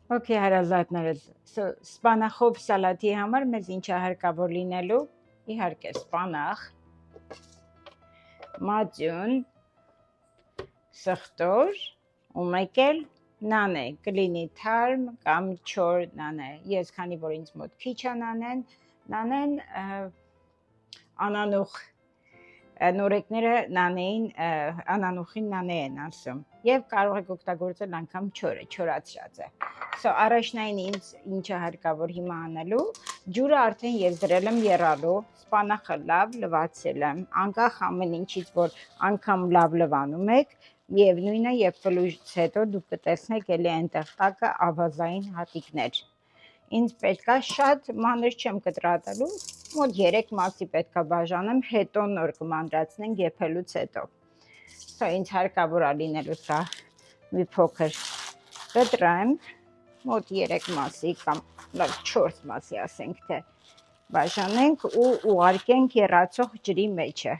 Okay, հարազատներս, սպանախով սալատի համար մեզ ինչ է հարկավոր լինելու, իհարկե սպանախ, մածուն, սխտոր, ու մեկ էլ նանե, կլինի թարմ կամ չոր նանե, ես քանի որ ինձ մոտ քիչ է նանեն անանուխ, նորեկները անանուխին նանե են ասում և կարող եք օգտագործել անգամ չորը, չորացրած է։ Առաջնային ինչ է հարկավոր հիմա անելու, ջուրը արդեն ես դրել եմ եռալու, սպանախը լավ լվացել եմ, անկախ ամեն ինչից, որ անգամ լավ լվանում եք, միևնույնը և պլուժից հետո դուք կտեսնեք էլի այնտեղ տակը ավազային հատիկներ։ Ինձ պետք է շատ մանր չեմ կտրատելու, մոտ 3 մասի պետք է բաժանեմ, հետո նոր կմանրացնենք եփելուց հետո։ Ինձ հարկավոր է լինելու սա մի փոքր կտրեմ, մոտ 3 մասի կամ 4 մասի ասենք թե բաժանենք ու ուղարկենք եռացող ջրի մեջը։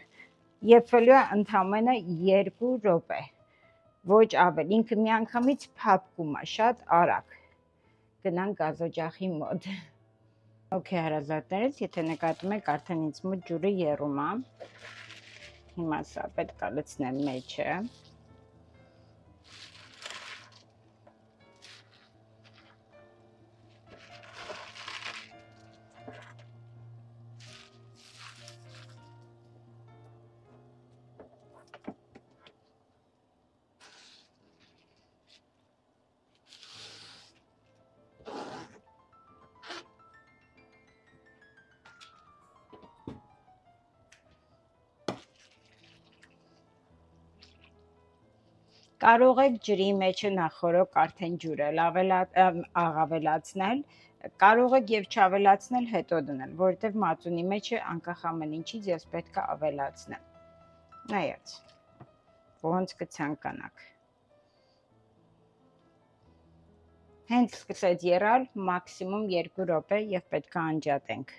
Եփվելու է ընդամենը 2 րոպե, ոչ ավել, ինքը միանգամից փափկում է շատ արագ։ Գնանք գազօջախի մոտ։ Okay, հարազատներս, եթե նկատում եք, արդեն ինձ մոտ ջուրը եռում է։ Հիմա սա պետք է լցնեմ մեջը։ Կարող եք ջրի մեջը նախորոք արդեն ջուրը աղավելացնել, կարող եք և չավելացնել հետո դնել, որովհետև մածունի մեջը անկախ ամեն ինչից ես պետք է ավելացնեմ։ Նայած, ոնց կցանկանաք։ Հենց սկսեց եռալ, մաքսիմում 2 րոպե և պետք է անջատենք։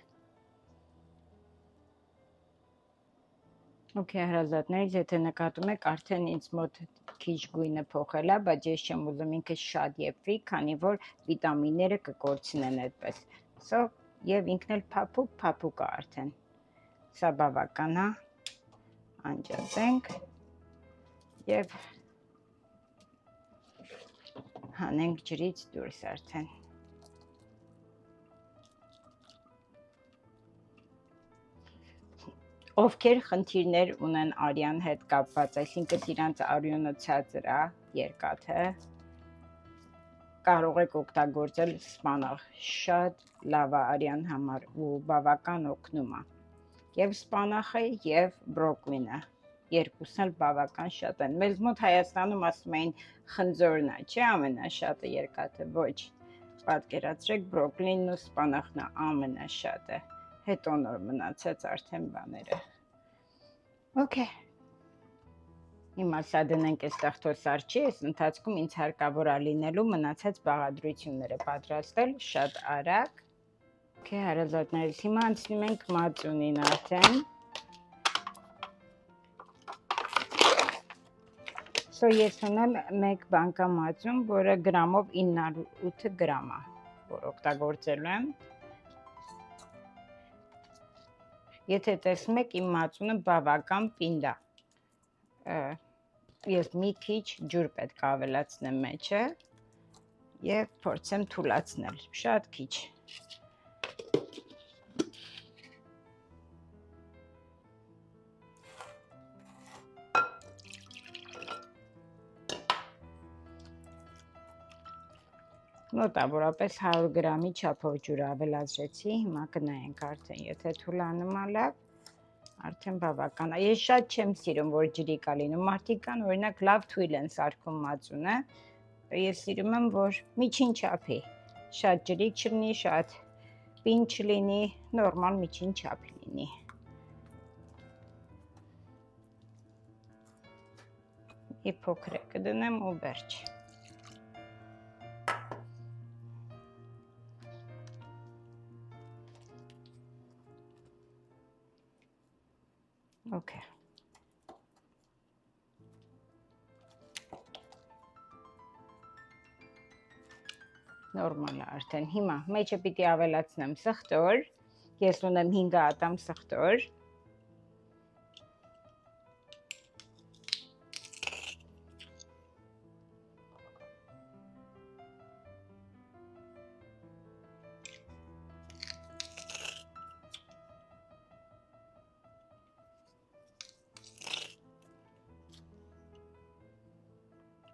Okay, հարազատներից, եթե նկատում եք, արդեն ինձ մոտ քիչ գույնը փոխել է, բայց ես չեմ ուզում ինքը շատ եփվի, քանի որ վիտամինները կկորցնեն այդպես։ Եվ ինքն էլ փափուկ է արդեն։ Սա բավական է, անջատենք և հանենք ջրից դուրս արդեն։ Ովքեր խնդիրներ ունեն արյան հետ կապված, այսինքն իրանց արյունը ցածր է, երկաթը, կարող եք օգտագործել սպանախ, շատ լավ է արյան համար ու բավական օգնում է։ Եվ սպանախը և բրոկլինը, երկուսն էլ բավական շատ են։ Մեզ մոտ Հայաստանում ասում էին խնձորն է, չէ՞ ամենաշատը երկաթը, ոչ, պատկերացրեք բրոկլինն ու սպանախն է ամենաշատը, հետո նոր մնացած արդեն բաները։ Okay, հիմա սա դնենք այստեղ թող սառչի, այս ընթացքում ինձ հարկավոր է լինելու մնացած բաղադրությունները պատրաստել շատ արագ։ Okay, հարազատներս, հիմա անցնում ենք մածունին արդեն։ Ես ունեմ 1 բանկա մածուն, որը գրամով 908 գրամ է, որ օգտագործելու եմ։ Եթե տեսնում եք, իմ մածունը բավական պինդ է։ Ես մի քիչ ջուր պետք է ավելացնեմ մեջը և փորձեմ թուլացնել, շատ քիչ։ Մոտավորապես 100 գրամի չափով ջուր ավելացրեցի, հիմա կնայենք արդեն, եթե թուլանում է լավ, արդեն բավական է։ Ես շատ չեմ սիրում, որ ջրիկ է լինում, մարդիկ կան, օրինակ լավ թույլ են սարքում մածունը, ես սիրում եմ, որ միջին չափի, շատ ջրիկ չլինի, շատ պինդ չլինի, նորմալ միջին չափ լինի։ Մի փոքր կդնեմ ու վերջ։ Okay. նորմալ է արդեն։ Հիմա մեջը պիտի ավելացնեմ սխտոր։ Ես ունեմ 5 ատամ սխտոր։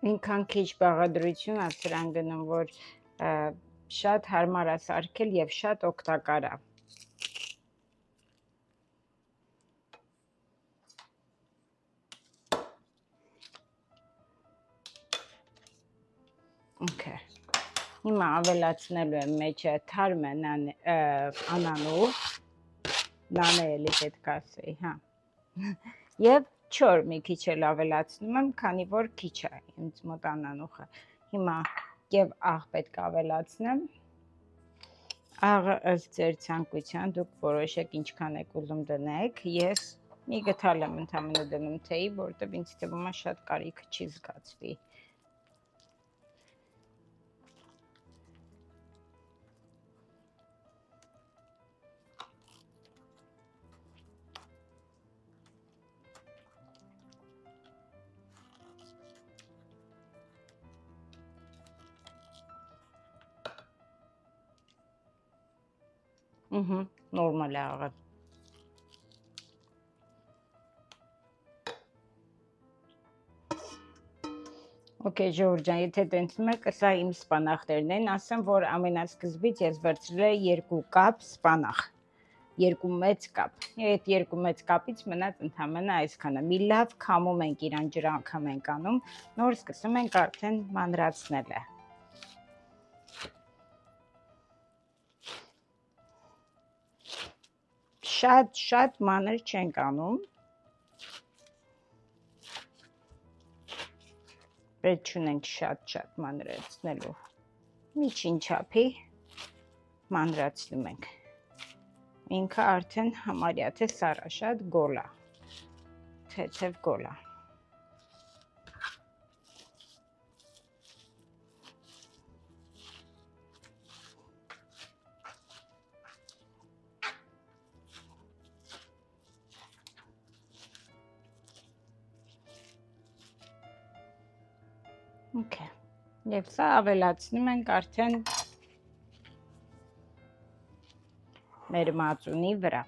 Ինքան քիչ բաղադրություն է սրան գնում, որ շատ հարմար է սարքել եւ շատ օգտակար է։ Okay. Հիմա ավելացնելու եմ մեջը թարմը անանու, նանե էլի պետք է ասեի, հա։ Եվ չոր մի քիչ էլ ավելացնում եմ, քանի որ քիչ է ինձ մոտ անանուխը։ Հիմա եւ աղ պետք է ավելացնեմ։ Աղը ըստ ձեր ցանկության դուք որոշեք ինչքան եք ուզում դնեք։ Ես մի գթալ եմ ընդամենը դնում թեյի, որովհետեւ ինձ թվում է շատ կարիքը չի զգացվի։ Նորմալ է աղը։ Okay, Ժորժ ջան, եթե տենցնում եք, սա իմ սպանախներն են, ասեմ, որ ամենասկզբից ես վերցրել եմ 2 կապ սպանախ, 2 մեծ կապ։ Այդ 2 մեծ կապից մնաց ընդամենը այսքանը։ Մի լավ քամում ենք իրան, ջրանքամ ենք անում, նոր սկսում ենք արդեն մանրացնելը։ Շատ մանր չենք անում։ Պետք չունենք շատ մանրացնելու։ Միջին չափի մանրացնում ենք։ Ինքը արդեն համարյա թե սառաշատ գոլ է, թեթև գոլ է։ Okay. Եվ սա ավելացնում ենք արդեն մեր մածունի վրա։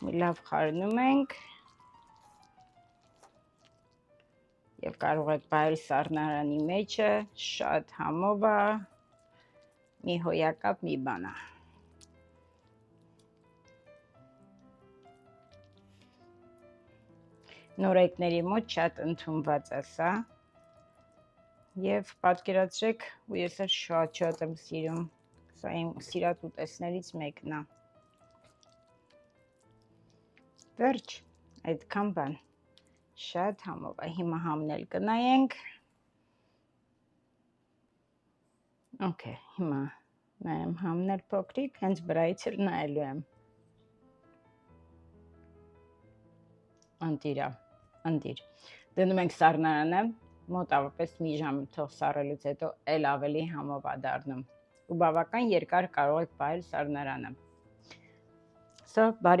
Մի լավ խառնում ենք։ Եվ կարող եք բայել սառնարանի մեջը, շատ համով է, մի հոյակապ, մի բան է։ Նորեկների մոտ շատ ընդունված է սա։ Եվ պատկերացրեք, ու ես էլ շատ եմ սիրում, սա իմ սիրած ուտեստներից մեկն է։ Վերջ, այդքան բան։ Շատ համով է, հիմա համնել կնայենք։ Okay, հիմա նայեմ համնել փոքրիկ, հենց վրայից էլ նայելու եմ։ Ընտիր։ Դնում ենք սառնարանը, մոտավորապես մի ժամ թող սառելուց հետո էլ ավելի համով է դառնում։ Ու բավական երկար կարող եք բայել սառնարանը։ Սա բարի